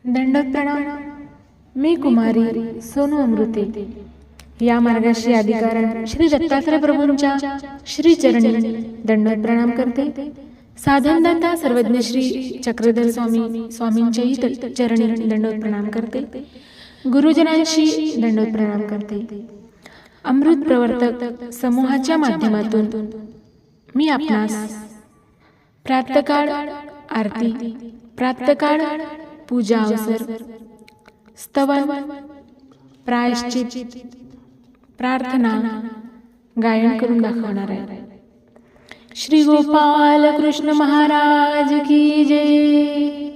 दंडवत प्रणाम. मी कुमारी सोनू अमृते या मार्गाशी अधिकारण श्री दत्तात्रय प्रभूंच्या श्री चरणी दंडवत प्रणाम करते. साधनदाता सर्वज्ञ श्री चक्रधर स्वामींच्याही चरणी दंडवत प्रणाम करते. गुरुजनांशी दंडवत प्रणाम करते. अमृत प्रवर्तक समूहाच्या माध्यमातून मी आपणास प्रातःकाळ आरती, प्रातःकाळ पूजा अवसर, स्तवन, प्रायश्चित, प्रार्थना गायन करून दाखवणार आहे. श्री गोपाल कृष्ण महाराज की जय.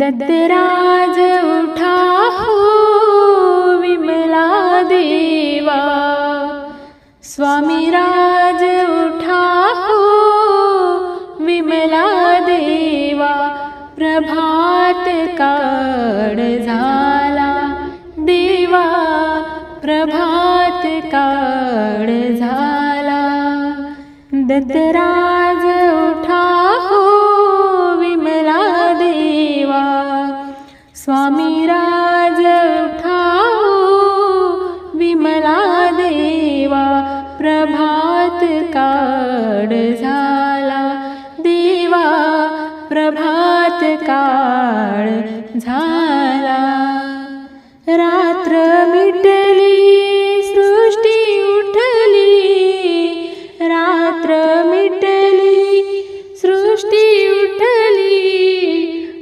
दत्तराज उठा हो विमला देवा, स्वामी राज उठा हो विमला देवा. प्रभात काळ झाला देवा, प्रभात काळ झाला. दत्तराज उठा हो विमला देवा, स्वामी राज उठा हो विमला देवा. प्रभात काळ झाला देवा, प्रभात काळ झाला. रात्र मिटली सृष्टी उठली, रात्र मिटली सृष्टी उठली.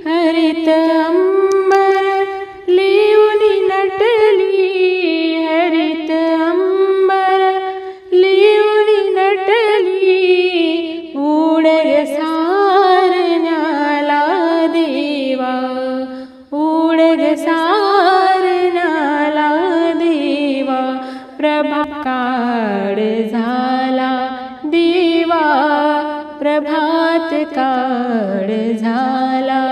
हरित अंबर लिहुनी नटली, हरित अंबर लिहुनी नटली. उडग सारण्याला देवा, उडग सारण्याला देवा. प्रभात काळ झाला देवा, प्रभात काळ झाला.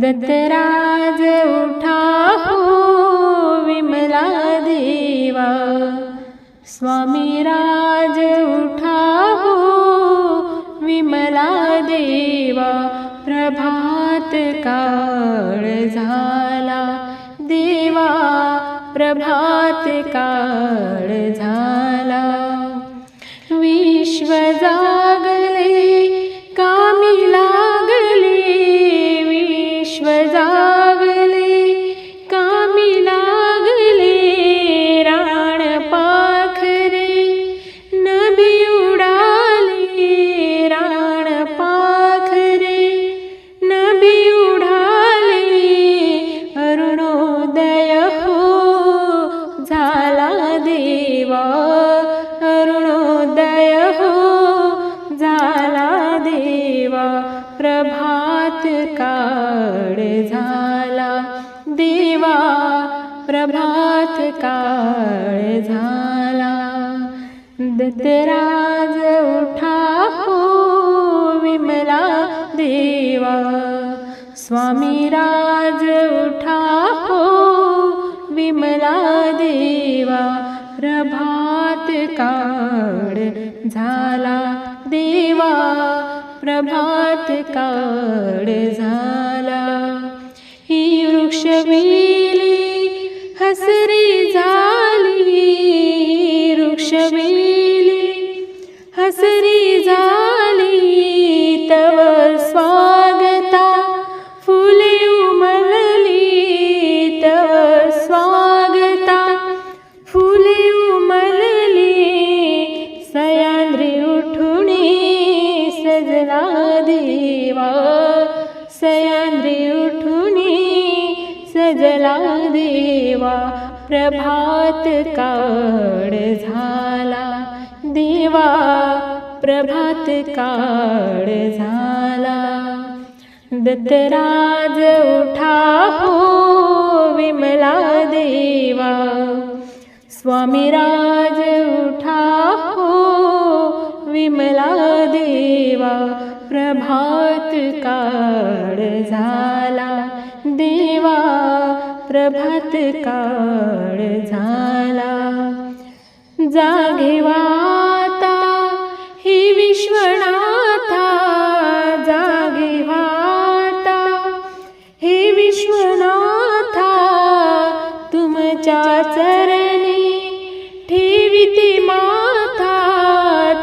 दत्तराज उठा हो विमला देवा, स्वामी राज उठा हो विमला देवा. प्रभात काळ झाला देवा, प्रभात काळ झाला. विश्व जागले कामी लागले, विश्व जागले कामी लागले. राण पाखरे नभी उडाले, राण पाखरे नभी उडाले. अरुणोदय हो झाला देवा, अरुणोदय हो झाला देवा. प्रभात काळ झाला देवा, प्रभात काळ झाला. दत्तराज उठा हो विमला देवा, स्वामी राज उठा हो विमला देवा. प्रभात काळ झाला देवा, प्रभात काळ झाला. ही वृक्षवेली हसरी झाली, वृक्षवेली हसरी झाली. तव स्वागता फुले उमलली, तव स्वागता फुले उमलली. सह्याद्री उठुनी सजला देवा, सह्याद्री उठुनी सजला देवा. प्रभात काळ झाला देवा, प्रभात काळ झाला. दत्तराज उठा हो विमला देवा, स्वामी राज उठा हो विमला देवा. प्रभात काळ झाला देवा, प्रभात काळ झाला. जागे वाता ही विश्वनाथा, जागे वाता चरणी ठेविती माता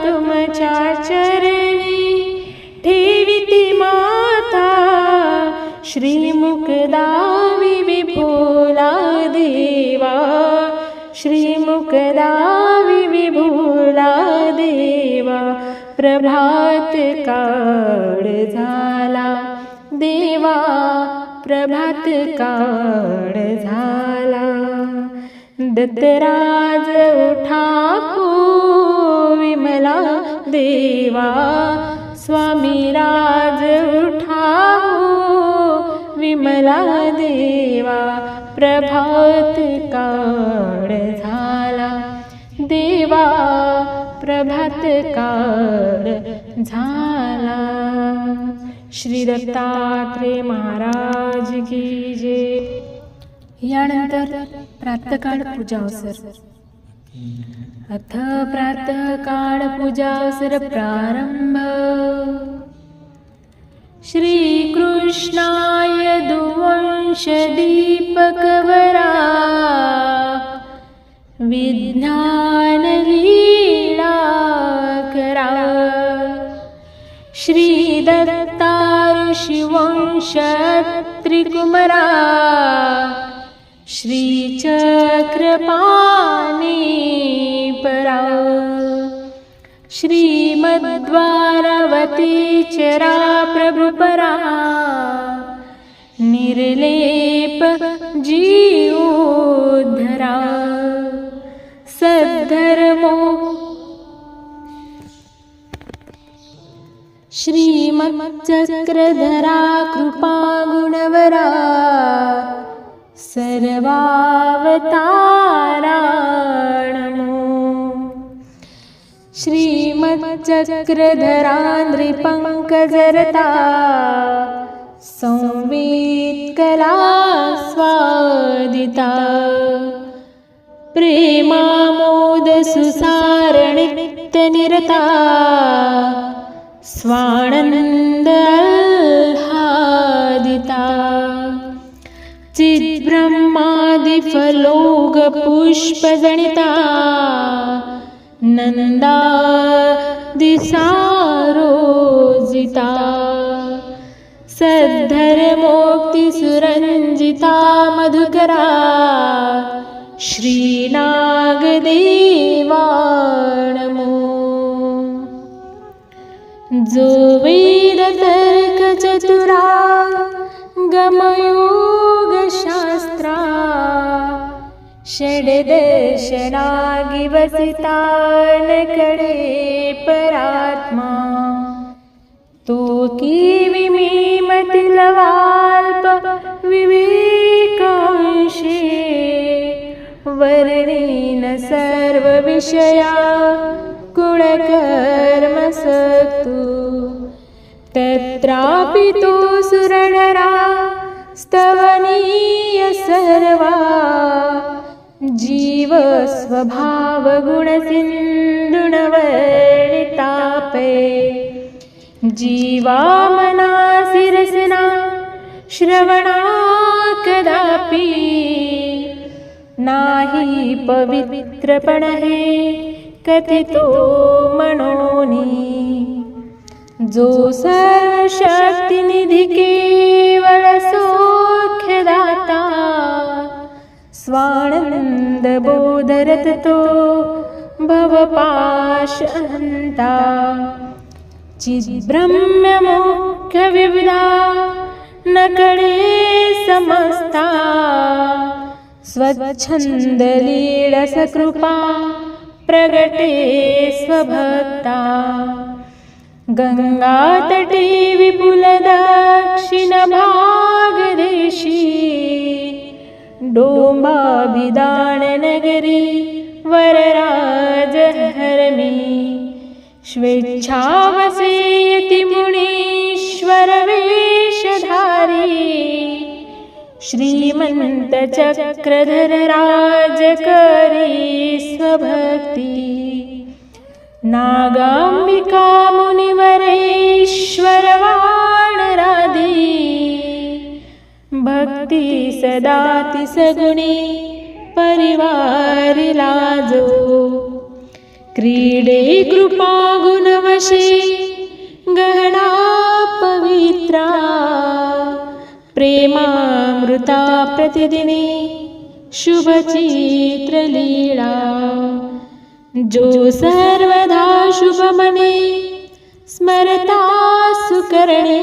तुमच्या चरणी ठेविती माता श्रीमुखदा विभुला देवा श्रीमुखदा विभुला देवा प्रभात काळ झाला देवा प्रभात काळ झाला दत्तराज उठा हो विमला देवा स्वामी राज उठा हो विमला देवा प्रभात काळ झाला देवा प्रभात काळ झाला. श्री दत्तात्रेय महाराज की जय. यानंतर प्रातःकाळ पूजा अवसर. अथ प्रातःकाळ पूजा अवसर प्रारंभ. श्री कृष्णाय दुवंश दीपकवरा विज्ञान लीला करा. श्री दत्ता ऋषिवंश त्रिकुमरा श्री चक्रपाणी परा. श्रीमद्वारवती चरा प्रभुपरा निर्लेप जीवोद्धरा. सद्धर्मो श्रीमच्चक्रधरा कृपा गुणवरा सर्वावतारा नमो. श्रीमच्चक्रधरा नृपङ्कजरता संवेद कला स्वादिता. प्रेमामोद सुसार नित्य निरता स्वानंद आल्हादिता. चिद्ब्रह्मादि फलोग पुष्प गणिता नंदादि सारोजिता. सद्धर्मोक्ति सुरंजिता मधुकरा श्रीनागदेवा नमो. जो वेद तर्क चतुरा गमयोग शास्त्रा षड्दर्शनागि वसिता नकडे परात्मा. तो की विमीमतिलवाल्प विवेकांशे वर्णेन सर्व विषया गुणकर्मसक्तु. तत्रापि तो सुरनरा स्तवनीय सर्वा जीव स्वभाव गुणसिन्धुणवर्णितापे. जीवा मनासि रसना श्रवणा कदापि नाही पवित्रपण हे कथितो मनोनी. जो सर्वशक्तिनिधि केवल सौख्यदाता स्वानंद बोधरत तो भवपाशहन्ता. चिद्ब्रह्म मुख्य विविधा न कळे समस्ता. स्वच्छंद लीळस कृपा प्रगटे स्वभक्ता. गंगातटे विपुल दक्षिण भागदेशी डोंबाभिदान नगरी वरराज हरमी. स्वेच्छावसेयति मुनीश्वर वेशधारी श्रीमंत चक्रधर राज करी स्वभक्ती. नागांबिका मुनिवरेश्वर वाणराधी भक्ती सदाति सगुणी परिवारिला जो. क्रीडे कृपा गुणवशे गहना पवित्रा, प्रेमामृता प्रतिदिने शुभचित्र लीळा. जो सर्वदा शुभ मने स्मरता सुकरणे,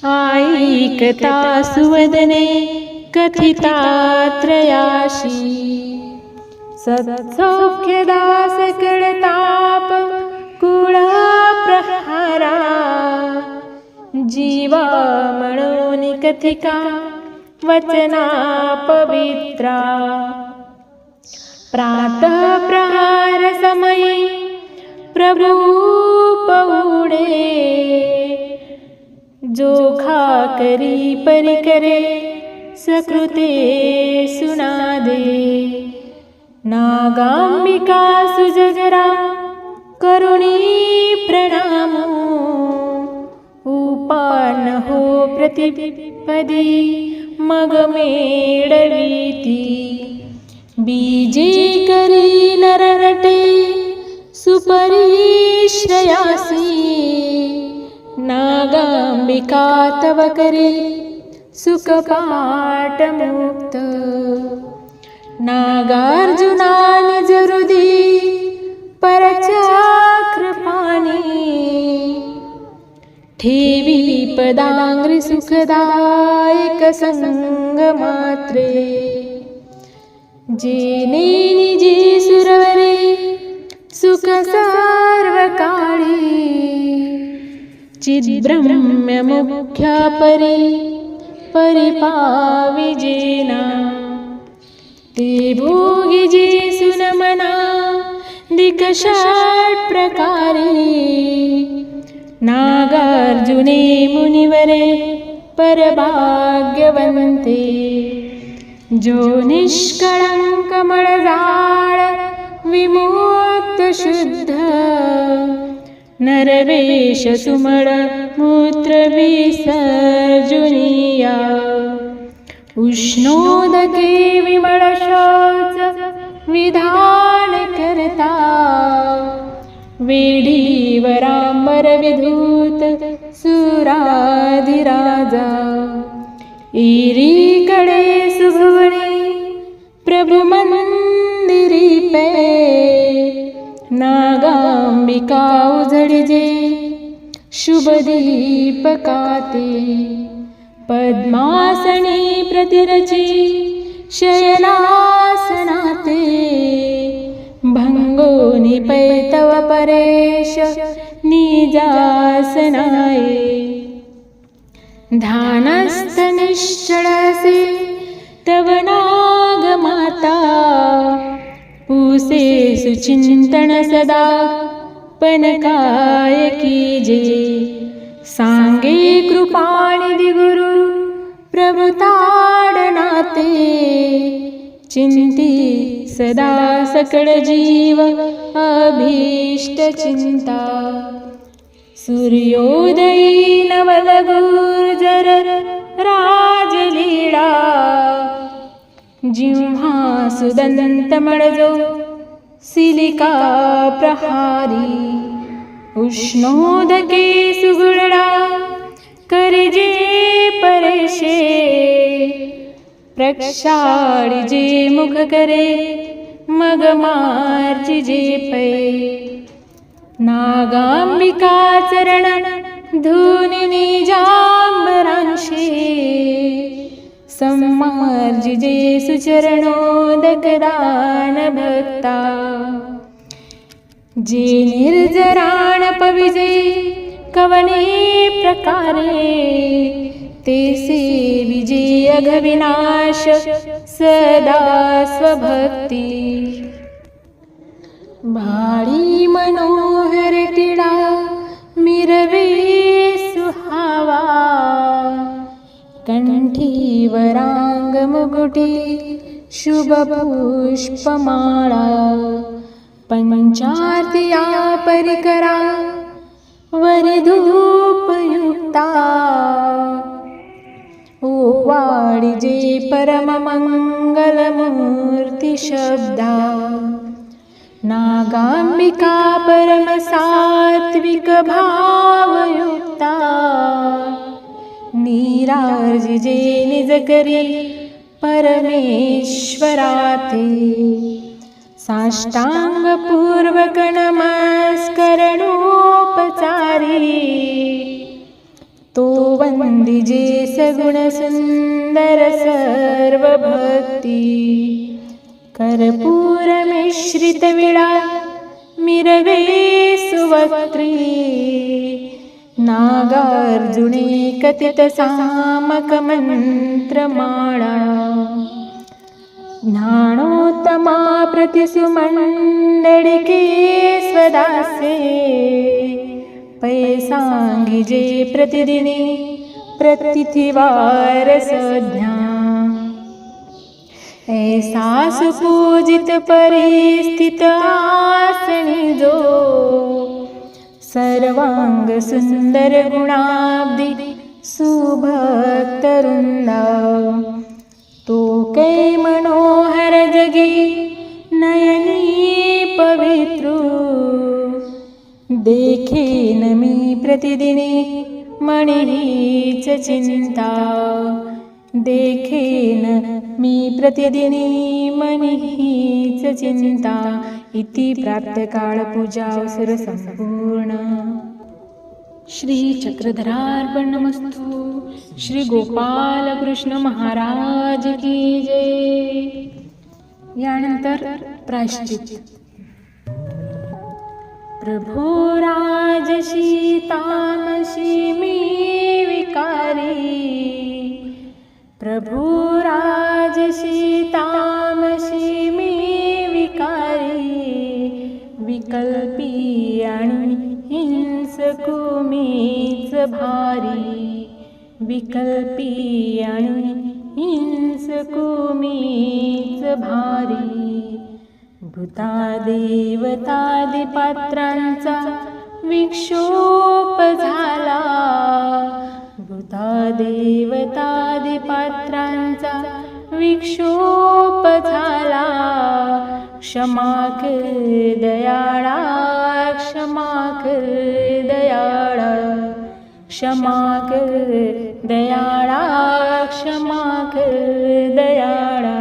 ऐकता सुवदने कथिता त्रयाशी. सत्सौख्यदा सकळताप कुळा प्रहारा, जीवा म्हणून कथिका वचना पवित्रा. प्रातः प्रहार समये प्रभु पहुडे, जो खा करी परी करे सकृते सुनादे. नागांबिका सुजगरा करुणी प्रणामो, उपान हो प्रतिपदी मग मेळविती. बीजे करी नररटे सुपरिश्रयासी, नागांबिका तव करी सुखपाठ मुक्त. नागार्जुना निज हृदि परचक्रपाणी, ठेवी पदांग्री सुखदायक संग मात्रे. जेने निजे सुरवरे सुख सर्व काळी, चिद्ब्रह्म मुख्या परी परिपाविजेना. ते भोगी जे सुनमना दिक षट प्रकारे, नागार्जुने मुनिवरे परभाग्यवन्ते. जो निष्कळंक मळजाळ विमुक्त शुद्ध, नरवेश सुमळ मूत्र विसर्जुनिया. उष्णोदके विमळ शौच विधान करता, वेढीवरांबर विधूत सुराधिराजा. एरीकडे सुभुवनी प्रभु मंदिरी पे, नागांबिका उजळिजे शुभ दीपकाते. पद्मासनी प्रतिरची शयनासनाते, भंगोनी पैतव परेश निजासनाये. ध्यानस्थ निश्चळसे तव नागमाता, पूसे सुचिंतन सदा पनकाय कीजे. सांगे कृपानिधी गुरु प्रभु ताडनाते, चिंती सदा सकळ जीव अभीष्ट चिंता. सूर्योदयी नवल गुर्जर राजलीळा, जिव्हा सुदंत मळजो सिलिका प्रहारी. उष्णोदके सुगुळडा करिजे परेशे, प्रक्षाळिजे मुख करे मग मार्जिजे पै. नागांबिका चरण धुनी निजांबरांशे, सम्मार्जिजे सुचरणोदकदान भक्ता. जे निर्जराण पविजे कवने प्रकारे, तेसे विजे अघविनाश सदा स्वभक्ती. भाळी मनोहर टिळा मिरवे सुहावा, कंठी वरांग मुकुटी शुभ पुष्पमाळा. पंचार्तिया परिकरा वरी धूपयुक्ता, ओवाळिजे परम मंगल शब्दा नागांबिका परमसात्विक भावयुक्ता नीरार्जिजे निज करी परमेश्वराते साष्टांगपूर्वक नमस्करणोपचारी तो वंदिजे सगुण सुंदर सर्वभक्ती कर्पूर मिश्रित विडा मिरवे सुवक्त्री नागार्जुने कथित सामक मंत्रमाळा ज्ञानोत्तमा प्रतिसुमंडळिके स्वदासे पैसांगिजे प्रतिदिनी प्रतिथिवार संज्ञा ऐसा सुपूजित परिस्थित आसनी जो सर्वांग सुंदर गुणाब्दी सुभक्तवृंदा तो कै मनोहर जगी नयनी पवित्रु देखेन मी प्रतिदिनी मणिहीच चिंता देखेन मी प्रतिदिनी मणिहीच चिंता इति प्राप्तकाळ पूजावसर संपूर्ण. श्री चक्रधरार्पणमस्तु. श्री गोपाल कृष्ण महाराज की जय. यानंतर प्रायश्चित. प्रभो राजसी तामसी मी विकारी प्रभो राजसी तामसी मी विकारी विकल्पी आणि हिंसकू मीच भारी विकल्पी आणि हिंसकू मीच भारी भूता देवतादी पात्रांचा विक्षोभ झाला भूता देवतादी पात्रांचा विक्षोभ झाला क्षमा कर दयाळा क्षमा कर दयाळा क्षमा कर दयाळा क्षमा कर दयाळा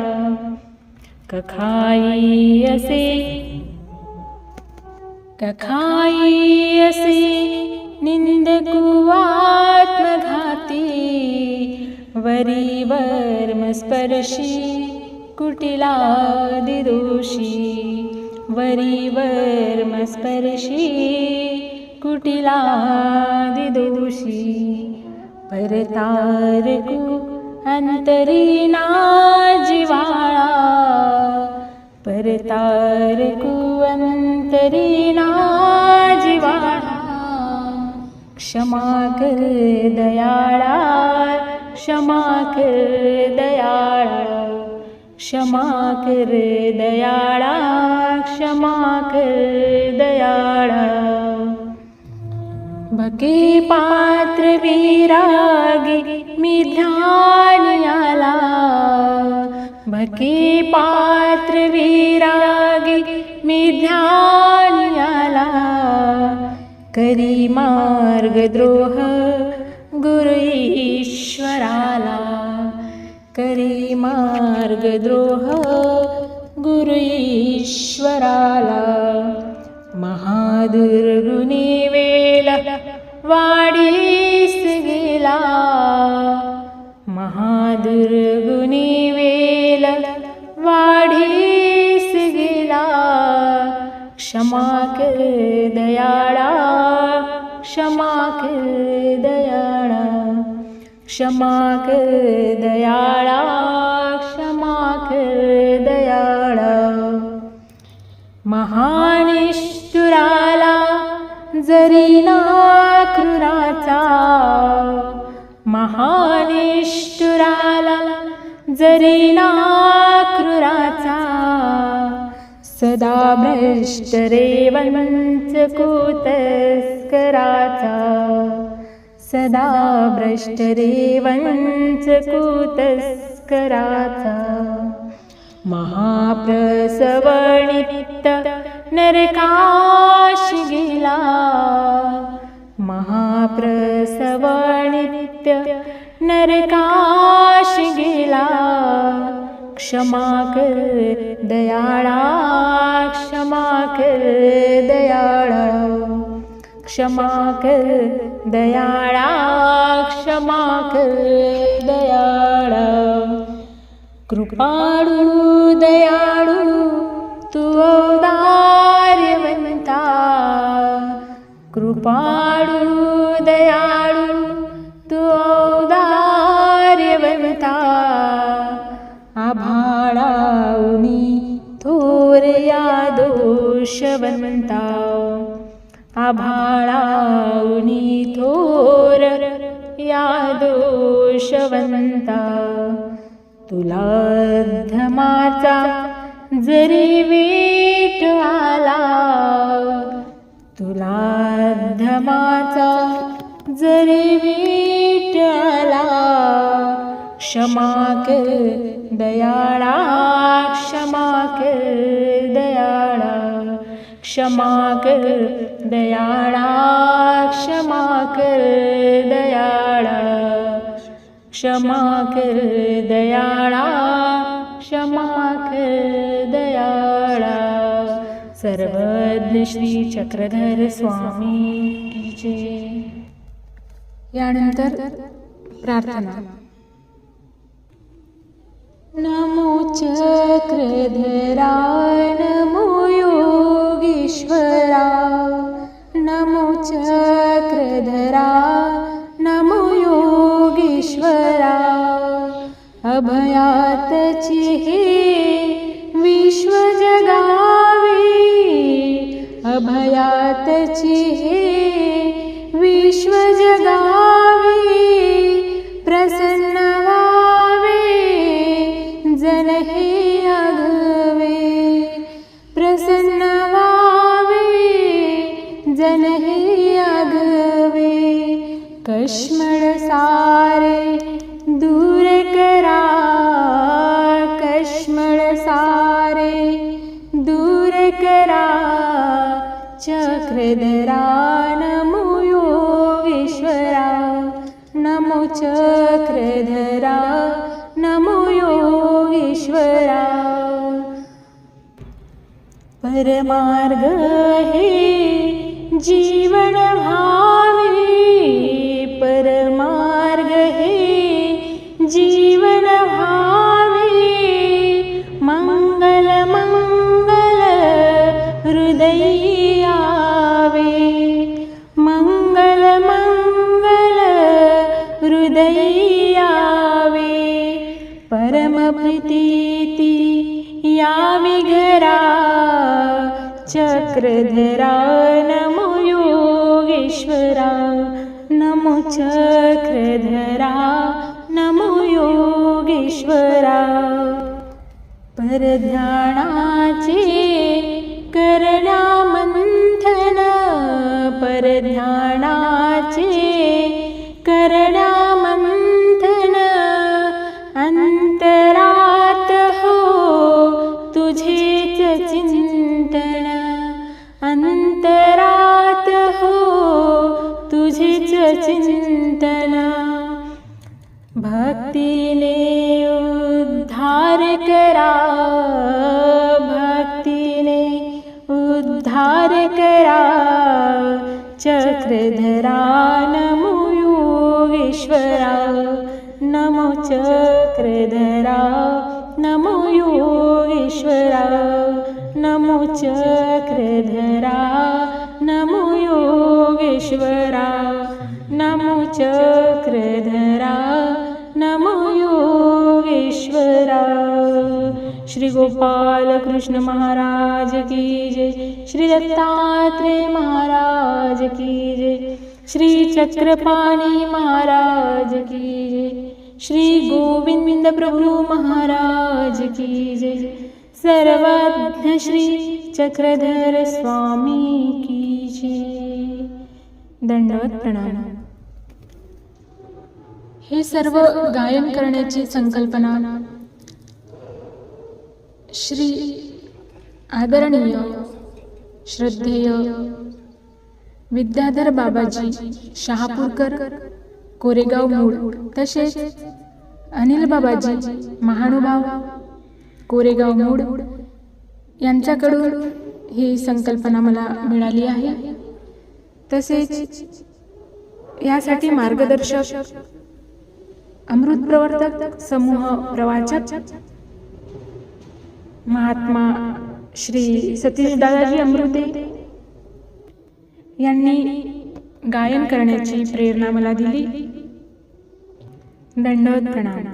कखाई असे निंदकू आत्मघाती वरीवर स्पर्शी कुटिलादि दोषी वरीवर स्पर्शी कुटिलादि दोषी परतारकू अंतरीना जिवाळा परतारकू अंतरीना जिवाळा क्षमा कर दयाळा क्षमा कर दयाळा क्षमा कर दयाळा क्षमा कर दयाळा भके पात्र विरागी मी ध्यानी आला भके पात्र विरागी मी ध्यानी आला करी मार्गद्रोह गुरु ईश्वराला करी मार्गद्रोह गुरु ईश्वराला महादुर्गुणी वेला वाढीस गेला महादुर्गुणी वेला वाढीस गेला क्षमा कर दयाळा क्षमा कर दयाळा क्षमा कर दयाळा क्षमा कर दयाळा महानिष्ठुराला जरी ना क्रूराचा महानिष्ठुराला जरी ना क्रूराचा सदा भ्रष्ट रेवंच कुतस्कराचा सदा भ्रष्ट रेवंच कुतस्कराचा महाप्रसवनित्त नरकाश गेला, महाप्रसवनित्य नरकाश गेला. क्षमा कर दयाळा, क्षमा कर दयाळा, क्षमा कर दयाळा, क्षमा कर दयाळा. कृपाळू दयाळू तू औदार्यवंता, कृपाळू दयाळू तू औदार्यवंता. आभाळाऊनी थोर या दोषवंता, आभाळाऊनी थोर या दोषवंता. तुला धमाचा जरी वेट आला, तुला धमाचा जरी वेट आला. क्षमा कर दयाळा, क्षमा कर दयाळा, क्षमा कर दयाळा, क्षमा कर दयाळा, क्षमा कर दयाळा, क्षमा कर दयाळा. सर्वज्ञ श्री चक्रधर स्वामी की जय. यानंतर प्रार्थना. नमो चक्रधरा, नमो योगीश्वरा, नमो चक्रधरा, नमो योगीश्वरा. अभयातची हे विश्व जगावे, अभयातची हे विश्व जगावे. प्रसन्न व्हावे जन हे आघवे, प्रसन्न व्हावे जन हे आघवे. कश्मळ सारे दूर करा, कश्मळ सारे दूर करा. चक्रधरा नमो योगेश्वरा, नमो चक्रधरा, नमो योगेश्वरा. परमार्ग हे जीवन भावे, परमार्ग हे जीवन भावे. मंगल मंगल हृदयी आवे, मंगल मंगल हृदयी आवे. परम प्रीती यावी घरा. चक्रधरा नमो योगेश्वरा, नमो चक्रधरा, नमो योगेश्वरा. परध्यानाचे करण्या मंथन, परध्यानाचे करण्या मंथन. अंतरात हो तुझेच चिंतन, अंतरात हो तुझेच चिंतन. भक्तीने उद्धार करा, भक्तीने उद्धार करा. चक्रधरा नमो योगेश्वरा, नमो चक्रधरा, नमो योगेश्वरा, नमो चक्रधरा, नमो योगेश्वरा, नमो चक्रधरा, नमो योगेश्वरा. श्री गोपाल कृष्ण महाराज की जय. श्री दत्तात्रेय महाराज की जय. श्री चक्रपाणी महाराज की जय. श्री गोविंद प्रभु महाराज की जय. सर्वज्ञ श्री चक्रधर स्वामी की जय. दंडवत प्रणाम. हे सर्व गायन करण्याची संकल्पना श्री आदरणीय श्रद्धेय विद्याधर बाबाजी शहापूरकर कोरेगाव मूळ, तसेच अनिल बाबाजी महानुभाव कोरेगाव मूळ यांच्याकडून ही संकल्पना मला मिळाली आहे. तसेच यासाठी मार्गदर्शक अमृत प्रवर्तक समूह प्रवाचक महात्मा श्री सतीश दादाजी अमृते यांनी गायन करण्याची प्रेरणा मला दिली. दंडवत प्रणाम.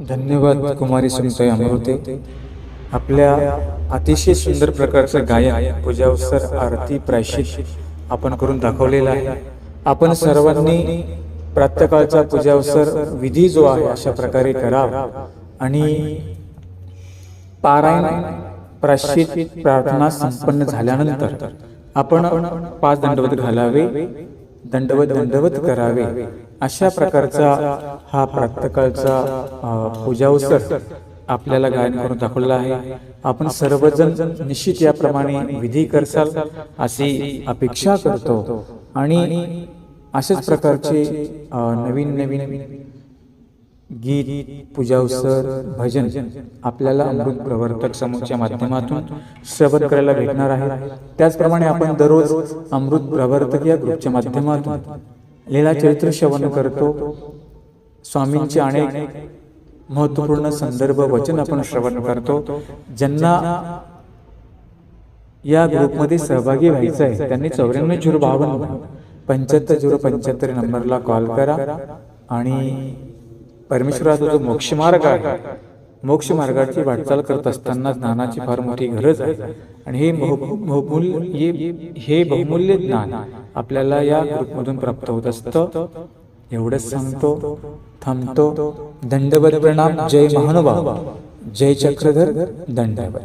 धन्यवाद कुमारी सुनताई अमृते. आपल्या अतिशय सुंदर प्रकारचं गायन, पूजावसर, आरती, प्रायश्चित आपण करून दाखवलेलं आहे. आपण सर्वांनी प्रातःकाळचा पूजावसर विधी जो आहे अशा प्रकारे करावा आणि पारायण, प्रायश्चित, प्रार्थना संपन्न झाल्यानंतर आपण 5 दंडवत घालावे, दंडवत करावे. अशा प्रकारचा हा प्रातःकाळचा पूजावसर आपल्याला गायन करून दाखवलेला आहे. आपण सर्वजण निश्चित याप्रमाणे विधी करसाल अशी अपेक्षा करतो आणि अशाच प्रकारचे नवीन गीत, पूजावसर, भजन आपल्याला अमृत प्रवर्तक समूहाच्या माध्यमातून श्रवण करायला भेटणार आहे. त्याचप्रमाणे आपण दररोज अमृत प्रवर्तक या ग्रुपच्या माध्यमातून लीला चरित्र श्रवण करतो. स्वामींचे अनेक महत्वपूर्ण संदर्भ वचन आपण श्रवण करतो. ज्यांना या ग्रुपमध्ये सहभागी व्हायचं आहे त्यांनी 94 052 75 नंबरला कॉल करा आणि परमेश्वराचा जो मोक्षमार्ग आहे, मोक्षमार्गाची वाटचाल करत असताना ज्ञानाची फार मोठी गरज आहे आणि हे बहुमूल्य ज्ञान आपल्याला या ग्रुपमधून प्राप्त होत असतं. एवढंच सांगतो, थांबतो. दंडवत प्रणाम. जय महानुभाव, जय चक्रधर. दंडवत.